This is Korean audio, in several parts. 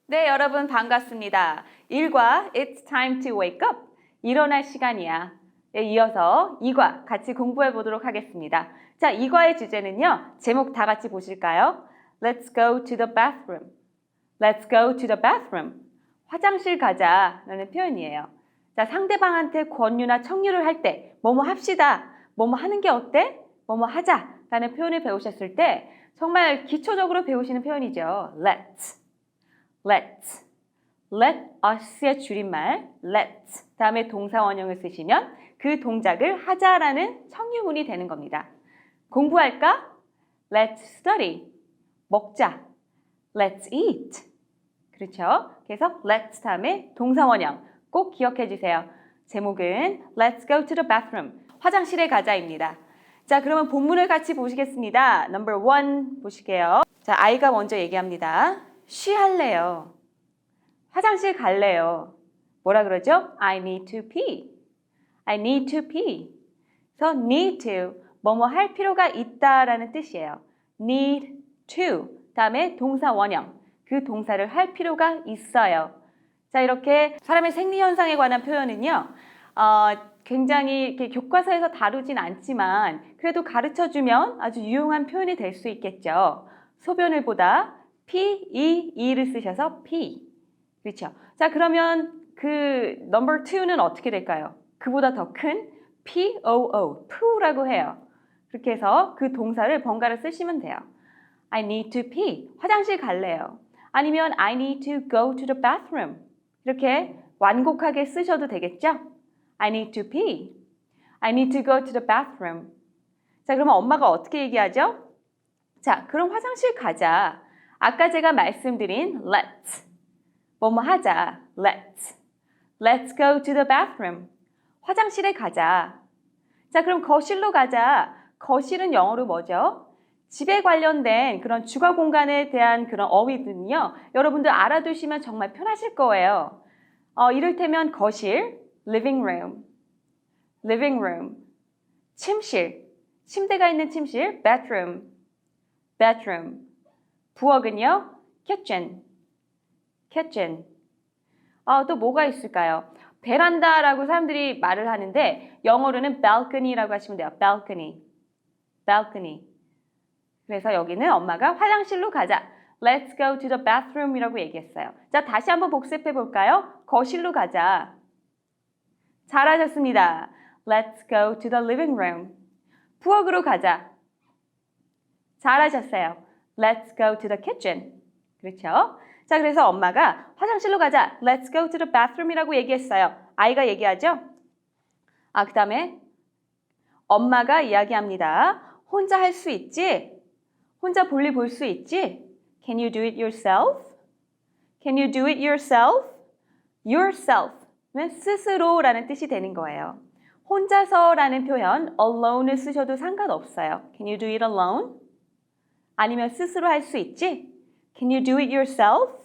네, 여러분 반갑습니다. 일과 It's time to wake up. 일어날 시간이야. 에 이어서 이과 같이 공부해 보도록 하겠습니다. 자, 이과의 주제는요. 제목 다 같이 보실까요? Let's go to the bathroom. Let's go to the bathroom. 화장실 가자라는 표현이에요. 자, 상대방한테 권유나 청유를 할 때 뭐뭐 합시다. 뭐뭐 하는 게 어때? 뭐뭐 하자라는 표현을 배우셨을 때 정말 기초적으로 배우시는 표현이죠. Let's. Let's. Let us의 줄임말 let's 다음에 동사 원형을 쓰시면 그 동작을 하자라는 청유문이 되는 겁니다. 공부할까? Let's study. 먹자. Let's eat. 그렇죠? 그래서 let's 다음에 동사 원형 꼭 기억해 주세요. 제목은 Let's go to the bathroom. 화장실에 가자입니다. 자, 그러면 본문을 같이 보시겠습니다. Number 1 보실게요. 자, 아이가 먼저 얘기합니다. 쉬할래요. 화장실 갈래요. 뭐라 그러죠? I need to pee. I need to pee. 그래서 need to, 뭐뭐 할 필요가 있다라는 뜻이에요. need to, 다음에 동사 원형, 그 동사를 할 필요가 있어요. 자, 이렇게 사람의 생리 현상에 관한 표현은요. 굉장히 이렇게 교과서에서 다루진 않지만 그래도 가르쳐주면 아주 유용한 표현이 될 수 있겠죠. 소변을 보다 P-E-E를 쓰셔서 P. 그렇죠. 자, 그러면 그 number 2는 어떻게 될까요? 그보다 더 큰 P-O-O, poo라고 해요. 그렇게 해서 그 동사를 번갈아 쓰시면 돼요. I need to pee. 화장실 갈래요. 아니면 I need to go to the bathroom. 이렇게 완곡하게 쓰셔도 되겠죠? I need to pee. I need to go to the bathroom. 자, 그러면 엄마가 어떻게 얘기하죠? 자, 그럼 화장실 가자. 아까 제가 말씀드린 let's. 뭐뭐 하자. Let's. Let's go to the bathroom. 화장실에 가자. 자, 그럼 거실로 가자. 거실은 영어로 뭐죠? 집에 관련된 그런 주거 공간에 대한 그런 어휘들은요. 여러분들 알아두시면 정말 편하실 거예요. 이를테면 거실, living room, living room. 침실, 침대가 있는 침실, bedroom, bedroom. 부엌은요, kitchen, kitchen. 또 뭐가 있을까요? 베란다라고 사람들이 말을 하는데 영어로는 balcony라고 하시면 돼요. balcony, balcony. 그래서 여기는 엄마가 화장실로 가자. Let's go to the bathroom 이라고 얘기했어요. 자, 다시 한번 복습해 볼까요? 거실로 가자. 잘하셨습니다. Let's go to the living room. 부엌으로 가자. 잘하셨어요. Let's go to the kitchen. 그렇죠? 자, 그래서 엄마가 화장실로 가자. Let's go to the bathroom 이라고 얘기했어요. 아이가 얘기하죠? 그 다음에 엄마가 이야기합니다. 혼자 할 수 있지? 혼자 볼일 볼 수 있지? Can you do it yourself? Can you do it yourself? yourself는 스스로라는 뜻이 되는 거예요. 혼자서라는 표현 alone을 쓰셔도 상관없어요. Can you do it alone? 아니면 스스로 할 수 있지? Can you do it yourself?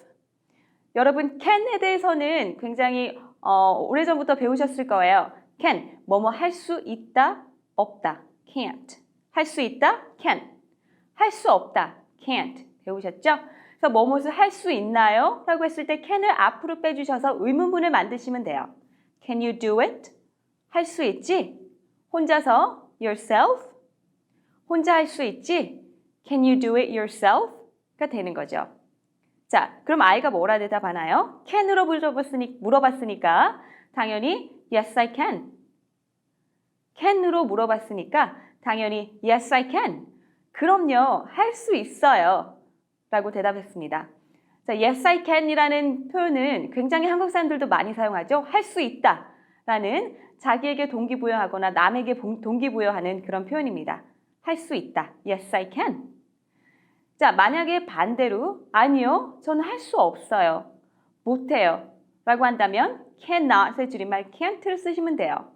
여러분 can에 대해서는 굉장히 오래전부터 배우셨을 거예요. can, 뭐뭐 할 수 있다, 없다. can't. 할 수 있다, can. 할 수 없다, can't. 배우셨죠? 그래서 뭐뭇을 할 수 있나요? 라고 했을 때 can을 앞으로 빼주셔서 의문문을 만드시면 돼요. Can you do it? 할 수 있지? 혼자서 yourself? 혼자 할 수 있지? Can you do it yourself? 가 되는 거죠. 자, 그럼 아이가 뭐라 대답하나요? can으로 물어봤으니까 당연히 yes I can. can으로 물어봤으니까 당연히 yes I can. 그럼요, 할 수 있어요. 라고 대답했습니다. 자, yes I can 이라는 표현은 굉장히 한국 사람들도 많이 사용하죠. 할 수 있다 라는 자기에게 동기부여하거나 남에게 동기부여하는 그런 표현입니다. 할 수 있다. yes I can. 자, 만약에 반대로 아니요, 저는 할 수 없어요. 못해요. 라고 한다면 cannot의 줄임말 can't를 쓰시면 돼요.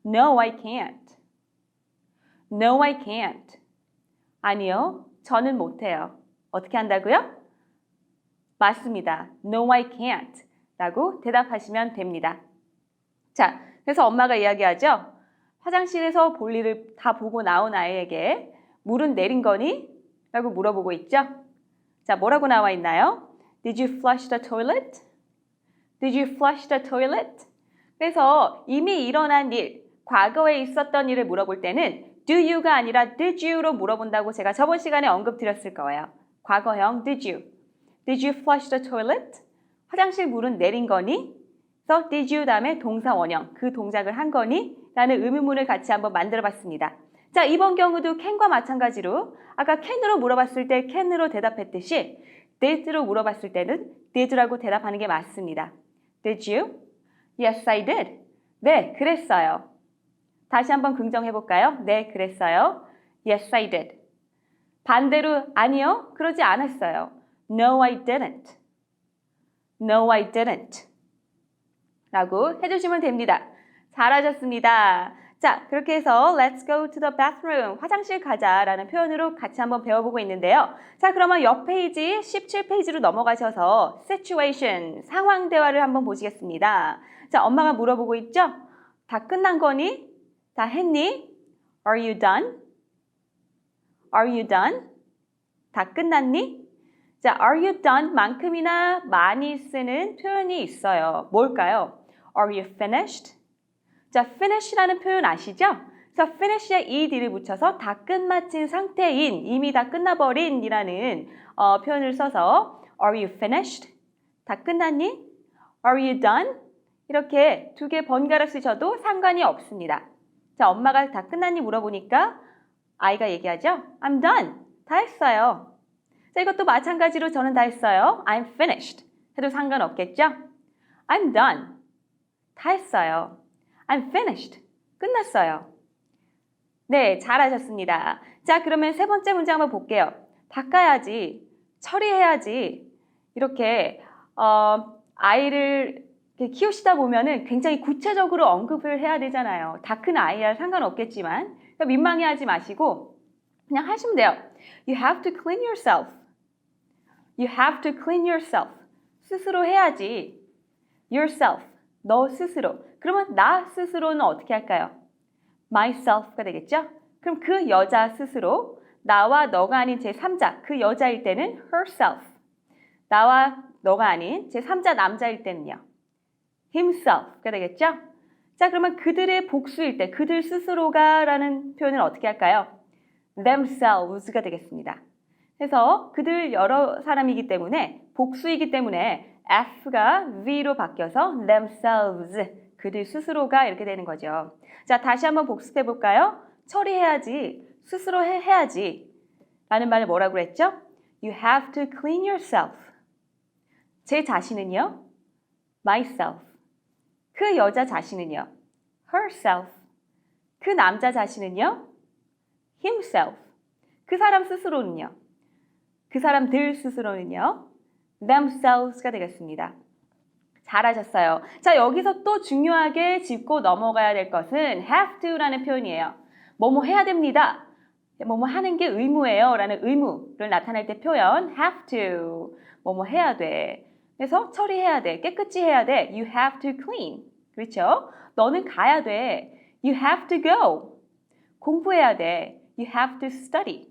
No, I can't. No, I can't. 아니요, 저는 못해요. 어떻게 한다고요? 맞습니다. No, I can't. 라고 대답하시면 됩니다. 자, 그래서 엄마가 이야기하죠. 화장실에서 볼일을 다 보고 나온 아이에게 물은 내린 거니? 라고 물어보고 있죠. 자, 뭐라고 나와 있나요? Did you flush the toilet? Did you flush the toilet? 그래서 이미 일어난 일, 과거에 있었던 일을 물어볼 때는 do you가 아니라 did you로 물어본다고 제가 저번 시간에 언급드렸을 거예요. 과거형 did you. Did you flush the toilet? 화장실 물은 내린 거니? 그래서 did you 다음에 동사 원형, 그 동작을 한 거니? 라는 의문문을 같이 한번 만들어 봤습니다. 자, 이번 경우도 can과 마찬가지로 아까 can으로 물어봤을 때 can으로 대답했듯이 did로 물어봤을 때는 did라고 대답하는 게 맞습니다. Did you? Yes, I did. 네, 그랬어요. 다시 한번 긍정해볼까요? 네, 그랬어요. Yes, I did. 반대로 아니요, 그러지 않았어요. No, I didn't. No, I didn't. 라고 해주시면 됩니다. 잘하셨습니다. 자, 그렇게 해서 Let's go to the bathroom. 화장실 가자라는 표현으로 같이 한번 배워보고 있는데요. 자, 그러면 옆 페이지 17페이지로 넘어가셔서 situation, 상황 대화를 한번 보시겠습니다. 자, 엄마가 물어보고 있죠? 다 끝난 거니? 다 했니? Are you done? Are you done? 다 끝났니? 자, are you done 만큼이나 많이 쓰는 표현이 있어요. 뭘까요? Are you finished? 자, finish라는 표현 아시죠? 그래서 finish에 ed를 붙여서 다 끝마친 상태인, 이미 다 끝나버린 이라는 표현을 써서 Are you finished? 다 끝났니? Are you done? 이렇게 두 개 번갈아 쓰셔도 상관이 없습니다. 자, 엄마가 다 끝났니 물어보니까 아이가 얘기하죠? I'm done. 다 했어요. 자, 이것도 마찬가지로 저는 다 했어요. I'm finished. 해도 상관없겠죠? I'm done. 다 했어요. I'm finished. 끝났어요. 네, 잘하셨습니다. 자, 그러면 세 번째 문제 한번 볼게요. 닦아야지, 처리해야지. 이렇게 아이를 키우시다 보면은 굉장히 구체적으로 언급을 해야 되잖아요. 다 큰 아이야 상관없겠지만 민망해하지 마시고 그냥 하시면 돼요. You have to clean yourself. You have to clean yourself. 스스로 해야지. Yourself. 너 스스로. 그러면 나 스스로는 어떻게 할까요? myself가 되겠죠? 그럼 그 여자 스스로 나와 너가 아닌 제3자 그 여자일 때는 herself. 나와 너가 아닌 제3자 남자일 때는요. himself가 되겠죠? 자, 그러면 그들의 복수일 때 그들 스스로가 라는 표현을 어떻게 할까요? themselves가 되겠습니다. 그래서 그들 여러 사람이기 때문에 복수이기 때문에 F가 V로 바뀌어서 themselves, 그들 스스로가 이렇게 되는 거죠. 자, 다시 한번 복습해 볼까요? 처리해야지, 스스로 해야지 라는 말을 뭐라고 했죠? You have to clean yourself. 제 자신은요? myself. 그 여자 자신은요? herself. 그 남자 자신은요? himself. 그 사람 스스로는요? 그 사람들 스스로는요? themselves가 되겠습니다. 잘하셨어요. 자, 여기서 또 중요하게 짚고 넘어가야 될 것은 have to라는 표현이에요. 뭐뭐 해야 됩니다. 뭐뭐 하는 게 의무예요 라는 의무를 나타낼 때 표현 have to. 뭐뭐 해야 돼. 그래서 처리해야 돼. 깨끗이 해야 돼. You have to clean. 그렇죠? 너는 가야 돼. You have to go. 공부해야 돼. You have to study.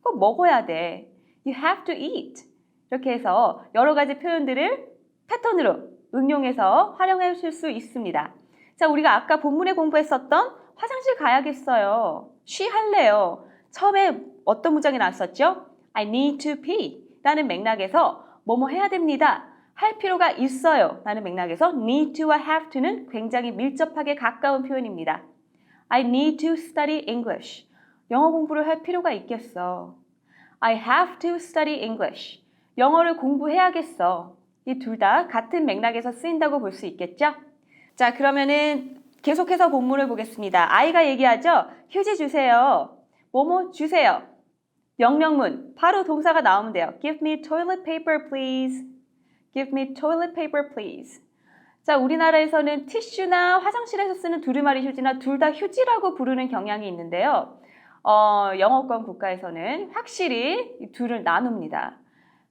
꼭 먹어야 돼. You have to eat. 이렇게 해서 여러 가지 표현들을 패턴으로 응용해서 활용하실 수 있습니다. 자, 우리가 아까 본문에 공부했었던 화장실 가야겠어요. 쉬할래요. 처음에 어떤 문장이 나왔었죠? I need to pee 라는 맥락에서 뭐뭐 해야 됩니다. 할 필요가 있어요 라는 맥락에서 need to와 have to는 굉장히 밀접하게 가까운 표현입니다. I need to study English. 영어 공부를 할 필요가 있겠어. I have to study English. 영어를 공부해야겠어. 이 둘 다 같은 맥락에서 쓰인다고 볼 수 있겠죠? 자, 그러면은 계속해서 본문을 보겠습니다. 아이가 얘기하죠? 휴지 주세요. 뭐뭐 주세요. 명령문, 바로 동사가 나오면 돼요. Give me toilet paper, please. Give me toilet paper, please. 자, 우리나라에서는 티슈나 화장실에서 쓰는 두루마리 휴지나 둘 다 휴지라고 부르는 경향이 있는데요. 영어권 국가에서는 확실히 이 둘을 나눕니다.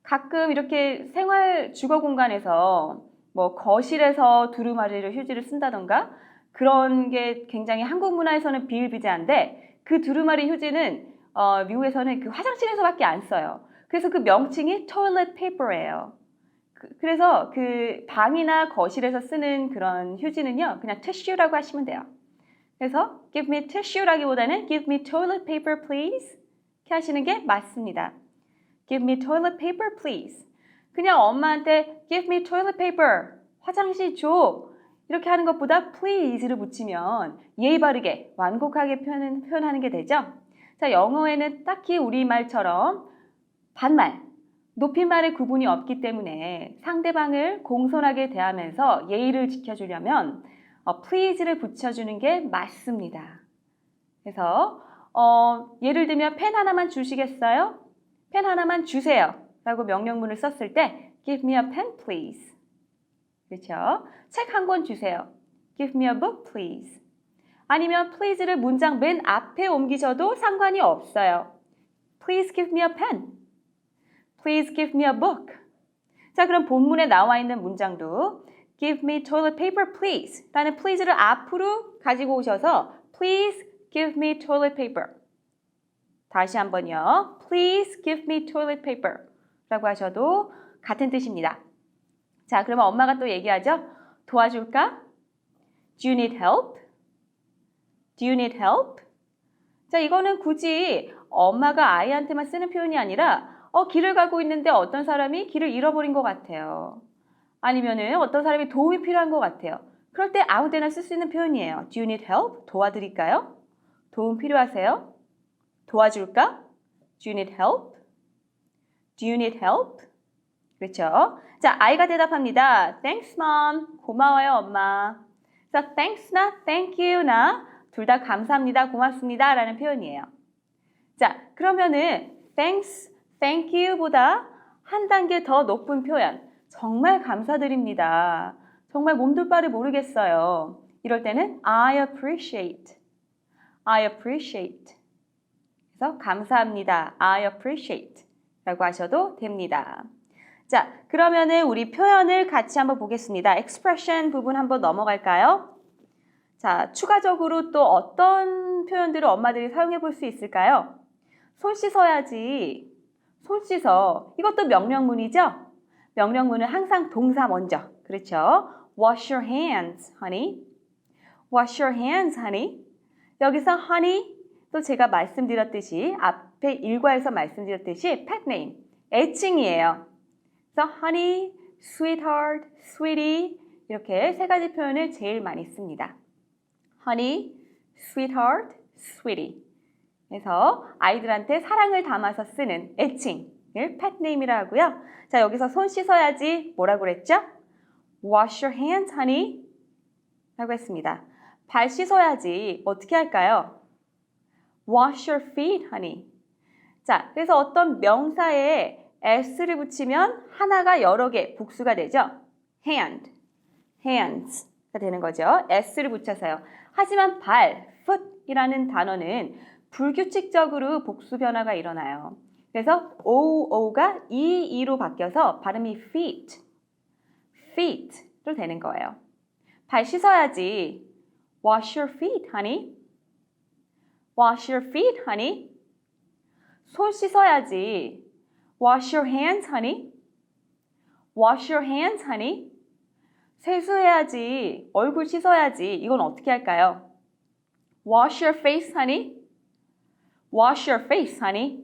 가끔 이렇게 생활 주거 공간에서 뭐 거실에서 두루마리를 휴지를 쓴다던가 그런 게 굉장히 한국 문화에서는 비일비재한데 그 두루마리 휴지는 미국에서는 그 화장실에서밖에 안 써요. 그래서 그 명칭이 toilet paper예요. 그래서 그 방이나 거실에서 쓰는 그런 휴지는요, 그냥 tissue라고 하시면 돼요. 그래서 give me tissue라기보다는 give me toilet paper please 이렇게 하시는 게 맞습니다. give me toilet paper please. 그냥 엄마한테 give me toilet paper, 화장실 줘 이렇게 하는 것보다 please를 붙이면 예의 바르게 완곡하게 표현하는 게 되죠. 자, 영어에는 딱히 우리말처럼 반말, 높임말의 구분이 없기 때문에 상대방을 공손하게 대하면서 예의를 지켜주려면 please를 붙여주는 게 맞습니다. 그래서 예를 들면 펜 하나만 주시겠어요? 펜 하나만 주세요 라고 명령문을 썼을 때 give me a pen please. 그렇죠? 책 한 권 주세요. give me a book please. 아니면 please를 문장 맨 앞에 옮기셔도 상관이 없어요. please give me a pen. Please give me a book. 자, 그럼 본문에 나와 있는 문장도 give me toilet paper please 라는 please를 앞으로 가지고 오셔서 please give me toilet paper. 다시 한번요. Please give me toilet paper 라고 하셔도 같은 뜻입니다. 자, 그러면 엄마가 또 얘기하죠. 도와줄까? Do you need help? Do you need help? 자, 이거는 굳이 엄마가 아이한테만 쓰는 표현이 아니라 길을 가고 있는데 어떤 사람이 길을 잃어버린 것 같아요. 아니면은 어떤 사람이 도움이 필요한 것 같아요. 그럴 때 아무 때나 쓸 수 있는 표현이에요. Do you need help? 도와드릴까요? 도움 필요하세요? 도와줄까? Do you need help? Do you need help? 그렇죠? 자, 아이가 대답합니다. Thanks, mom. 고마워요, 엄마. 그래서 thanks나 thank you나 둘 다 감사합니다, 고맙습니다 라는 표현이에요. 자, 그러면은 thanks, thank you보다 한 단계 더 높은 표현. 정말 감사드립니다. 정말 몸둘 바를 모르겠어요. 이럴 때는 I appreciate. I appreciate. 그래서 감사합니다. I appreciate 라고 하셔도 됩니다. 자, 그러면은 우리 표현을 같이 한번 보겠습니다. expression 부분 한번 넘어갈까요? 자, 추가적으로 또 어떤 표현들을 엄마들이 사용해 볼 수 있을까요? 손 씻어야지. 손 씻어. 이것도 명령문이죠? 명령문은 항상 동사 먼저. 그렇죠? Wash your hands, honey. Wash your hands, honey. 여기서 honey, 또 제가 말씀드렸듯이 앞에 일과에서 말씀드렸듯이 pet name, 애칭이에요. 그래서 honey, sweetheart, sweetie 이렇게 세 가지 표현을 제일 많이 씁니다. honey, sweetheart, sweetie. 그래서 아이들한테 사랑을 담아서 쓰는 애칭을 pet name이라 하고요. 자, 여기서 손 씻어야지 뭐라고 그랬죠? Wash your hands, honey. 라고 했습니다. 발 씻어야지 어떻게 할까요? Wash your feet, honey. 자, 그래서 어떤 명사에 s를 붙이면 하나가 여러 개 복수가 되죠. hand, hands가 되는 거죠. s를 붙여서요. 하지만 발, foot이라는 단어는 불규칙적으로 복수 변화가 일어나요. 그래서 OO가 EE로 바뀌어서 발음이 feet로 되는 거예요. 발 씻어야지. Wash your feet, honey. Wash your feet, honey. 손 씻어야지. Wash your hands, honey. Wash your hands, honey. 세수해야지. 얼굴 씻어야지. 이건 어떻게 할까요? Wash your face, honey. Wash your face, honey.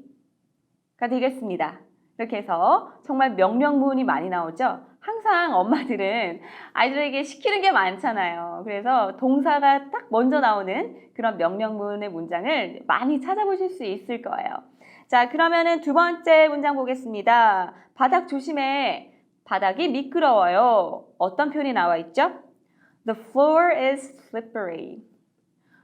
가 되겠습니다. 이렇게 해서 정말 명령문이 많이 나오죠. 항상 엄마들은 아이들에게 시키는 게 많잖아요. 그래서 동사가 딱 먼저 나오는 그런 명령문의 문장을 많이 찾아보실 수 있을 거예요. 자, 그러면은 두 번째 문장 보겠습니다. 바닥 조심해. 바닥이 미끄러워요. 어떤 표현이 나와 있죠? The floor is slippery.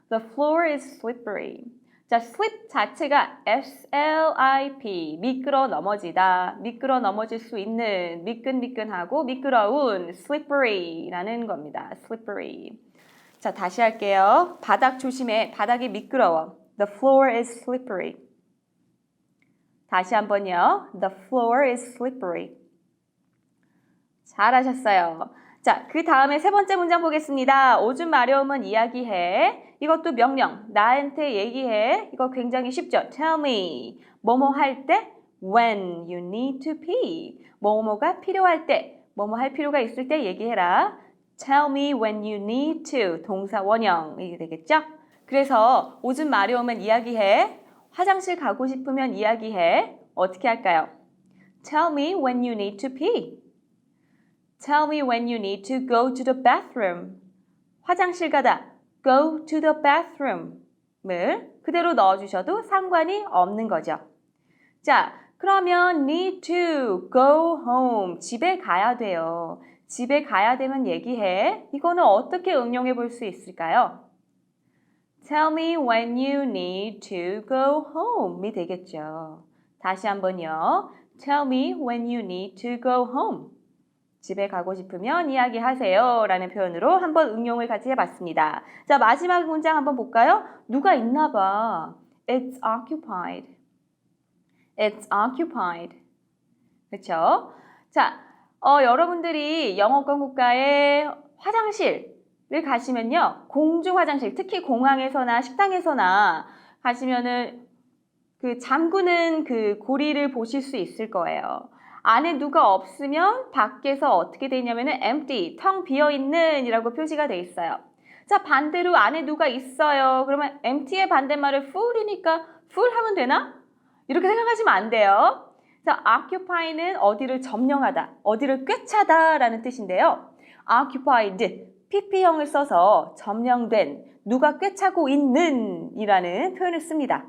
The floor is slippery. 자, slip 자체가 S-L-I-P, 미끄러 넘어지다, 미끄러 넘어질 수 있는, 미끈미끈하고 미끄러운, slippery라는 겁니다. slippery. 자, 다시 할게요. 바닥 조심해. 바닥이 미끄러워. The floor is slippery. 다시 한번요. The floor is slippery. 잘하셨어요. 자, 그 다음에 세 번째 문장 보겠습니다. 오줌 마려우면 이야기해. 이것도 명령, 나한테 얘기해. 이거 굉장히 쉽죠? Tell me. 뭐뭐 할 때 when you need to pee. 뭐뭐가 필요할 때 뭐뭐 할 필요가 있을 때 얘기해라. Tell me when you need to. 동사 원형이 되겠죠? 그래서 오줌 마려우면 이야기해. 화장실 가고 싶으면 이야기해. 어떻게 할까요? Tell me when you need to pee. Tell me when you need to go to the bathroom. 화장실 가다. Go to the bathroom을 그대로 넣어주셔도 상관이 없는 거죠. 자, 그러면 need to go home. 집에 가야 돼요. 집에 가야 되면 얘기해. 이거는 어떻게 응용해 볼 수 있을까요? Tell me when you need to go home이 되겠죠. 다시 한번요. Tell me when you need to go home. 집에 가고 싶으면 이야기하세요 라는 표현으로 한번 응용을 같이 해봤습니다. 자, 마지막 문장 한번 볼까요? 누가 있나 봐. It's occupied. It's occupied. 그렇죠? 자, 여러분들이 영어권 국가의 화장실을 가시면요. 공중 화장실, 특히 공항에서나 식당에서나 가시면은 그 잠그는 그 고리를 보실 수 있을 거예요. 안에 누가 없으면 밖에서 어떻게 되냐면은 empty, 텅 비어있는 이라고 표시가 돼 있어요. 자, 반대로 안에 누가 있어요. 그러면 empty의 반대말을 full이니까 full 하면 되나? 이렇게 생각하시면 안 돼요. 자, occupy는 어디를 점령하다, 어디를 꿰차다 라는 뜻인데요. occupied, pp형을 써서 점령된, 누가 꿰차고 있는 이라는 표현을 씁니다.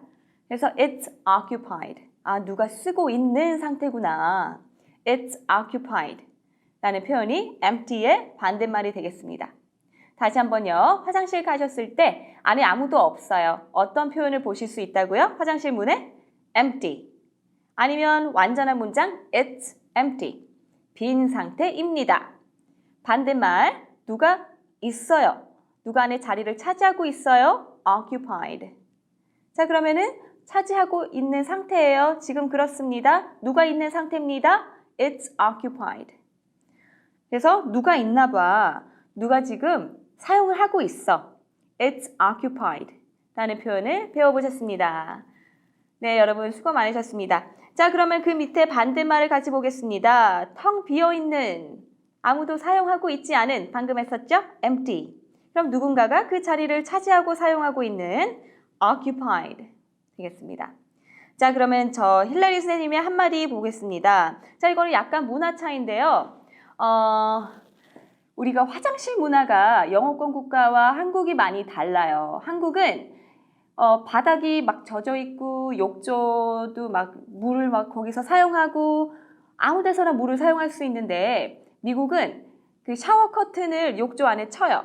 그래서 it's occupied. 아, 누가 쓰고 있는 상태구나. It's occupied 라는 표현이 empty의 반대말이 되겠습니다. 다시 한번요. 화장실 가셨을 때 안에 아무도 없어요. 어떤 표현을 보실 수 있다고요? 화장실 문에 empty. 아니면 완전한 문장 it's empty. 빈 상태입니다. 반대말 누가 있어요. 누가 안에 자리를 차지하고 있어요. occupied. 자, 그러면은 차지하고 있는 상태예요. 지금 그렇습니다. 누가 있는 상태입니다. It's occupied. 그래서 누가 있나 봐. 누가 지금 사용을 하고 있어. It's occupied 라는 표현을 배워보셨습니다. 네, 여러분 수고 많으셨습니다. 자, 그러면 그 밑에 반대말을 같이 보겠습니다. 텅 비어있는, 아무도 사용하고 있지 않은, 방금 했었죠? empty. 그럼 누군가가 그 자리를 차지하고 사용하고 있는 occupied 되겠습니다. 자, 그러면 저 힐러리 선생님의 한마디 보겠습니다. 자, 이거는 약간 문화 차이인데요. 우리가 화장실 문화가 영어권 국가와 한국이 많이 달라요. 한국은 바닥이 막 젖어 있고 욕조도 막 물을 막 거기서 사용하고 아무 데서나 물을 사용할 수 있는데 미국은 그 샤워 커튼을 욕조 안에 쳐요.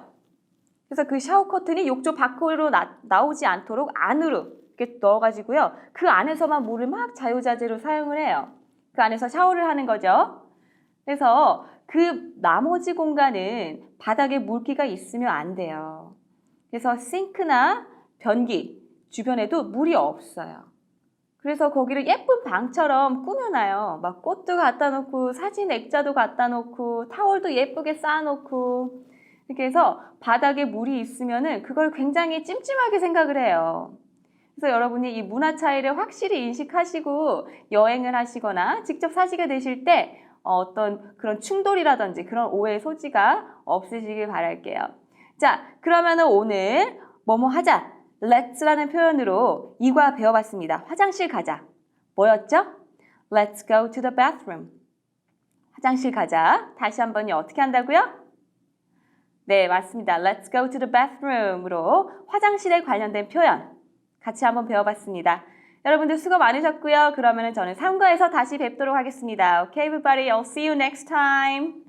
그래서 그 샤워 커튼이 욕조 밖으로 나오지 않도록 안으로 이렇게 넣어가지고요. 그 안에서만 물을 막 자유자재로 사용을 해요. 그 안에서 샤워를 하는 거죠. 그래서 그 나머지 공간은 바닥에 물기가 있으면 안 돼요. 그래서 싱크나 변기 주변에도 물이 없어요. 그래서 거기를 예쁜 방처럼 꾸며놔요. 막 꽃도 갖다 놓고 사진 액자도 갖다 놓고 타월도 예쁘게 쌓아놓고 이렇게 해서 바닥에 물이 있으면은 그걸 굉장히 찜찜하게 생각을 해요. 그래서 여러분이 이 문화 차이를 확실히 인식하시고 여행을 하시거나 직접 사시게 되실 때 어떤 그런 충돌이라든지 그런 오해의 소지가 없으시길 바랄게요. 자, 그러면은 오늘 뭐뭐 하자, let's라는 표현으로 이과 배워봤습니다. 화장실 가자. 뭐였죠? Let's go to the bathroom. 화장실 가자. 다시 한번요. 어떻게 한다고요? 네, 맞습니다. Let's go to the bathroom으로 화장실에 관련된 표현 같이 한번 배워봤습니다. 여러분들 수고 많으셨고요. 그러면 저는 3과에서 다시 뵙도록 하겠습니다. Okay, everybody, I'll see you next time.